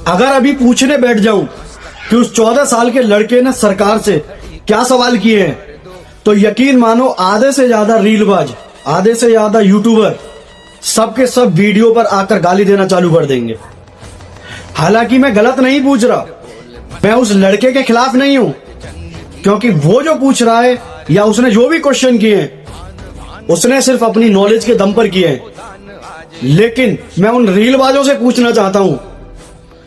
अगर अभी पूछने बैठ जाऊं कि उस 14 साल के लड़के ने सरकार से क्या सवाल किए हैं, तो यकीन मानो आधे से ज्यादा रीलबाज, आधे से ज्यादा यूट्यूबर सबके सब वीडियो पर आकर गाली देना चालू कर देंगे। हालांकि मैं गलत नहीं पूछ रहा, मैं उस लड़के के खिलाफ नहीं हूं, क्योंकि वो जो पूछ रहा है या उसने जो भी क्वेश्चन किए हैं उसने सिर्फ अपनी नॉलेज के दम पर किए हैं। लेकिन मैं उन रीलबाजों से पूछना चाहता हूं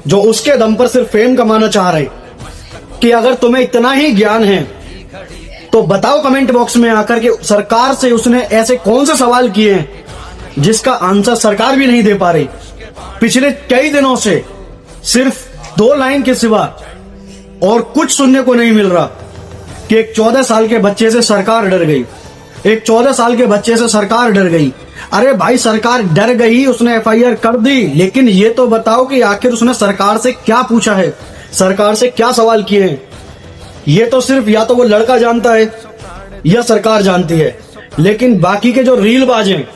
जो उसके दम पर सिर्फ फेम कमाना चाह रहे हैं कि अगर तुम्हें इतना ही ज्ञान है तो बताओ कमेंट बॉक्स में आकर के सरकार से उसने ऐसे कौन से सवाल किए हैं जिसका आंसर सरकार भी नहीं दे पा रही। पिछले कई दिनों से सिर्फ 2 लाइन के सिवा और कुछ सुनने को नहीं मिल रहा कि एक 14 साल के बच्चे से सरकार डर गई, एक 14 साल के बच्चे से सरकार डर गई। अरे भाई सरकार डर गई, उसने एफआईआर कर दी, लेकिन ये तो बताओ कि आखिर उसने सरकार से क्या पूछा है, सरकार से क्या सवाल किए हैं। ये तो सिर्फ या तो वो लड़का जानता है या सरकार जानती है, लेकिन बाकी के जो रीलबाज हैं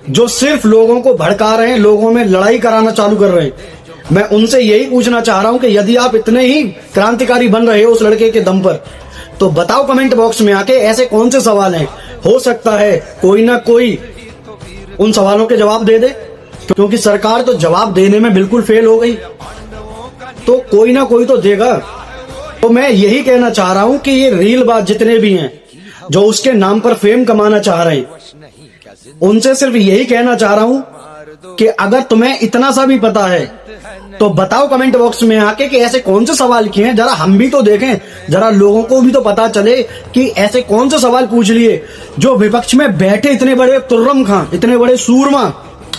जो सिर्फ लोगों को भड़का रहे हैं, लोगों में लड़ाई कराना चालू कर रहे हैं, मैं उनसे यही पूछना चाह रहा हूं कि यदि आप इतने ही क्रांतिकारी बन रहे हो उस लड़के के दम पर, तो बताओ कमेंट बॉक्स में आके ऐसे कौन से सवाल हैं। हो सकता है कोई ना कोई उन सवालों के जवाब दे दे, क्योंकि सरकार तो जवाब देने में बिल्कुल फेल हो गई, तो कोई ना कोई तो देगा। तो मैं यही कहना चाह रहा हूं कि ये रीलबाज जितने भी हैं जो उसके नाम पर फेम कमाना चाह रहे हैं, उनसे सिर्फ यही कहना चाह रहा हूं कि अगर तुम्हें इतना सा भी पता है तो बताओ कमेंट बॉक्स में आके कि ऐसे कौन से सवाल किए हैं, जरा हम भी तो देखें, जरा लोगों को भी तो पता चले कि ऐसे कौन से सवाल पूछ लिए जो विपक्ष में बैठे इतने बड़े तुर्रम खां, इतने बड़े सूरमा,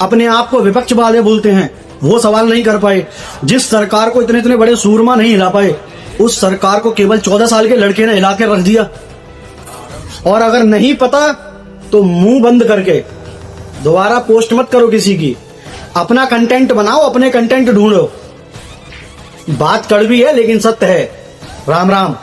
अपने आप को विपक्ष वाले बोलते हैं, वो सवाल नहीं कर पाए। जिस सरकार को इतने इतने बड़े सूरमा नहीं हिला पाए, उस सरकार को केवल 14 साल के लड़के ने हिला के रख दिया। और अगर नहीं पता तो मुंह बंद करके दोबारा पोस्ट मत करो किसी की, अपना कंटेंट बनाओ, अपने कंटेंट ढूंढो। बात कड़वी है लेकिन सत्य है। राम राम।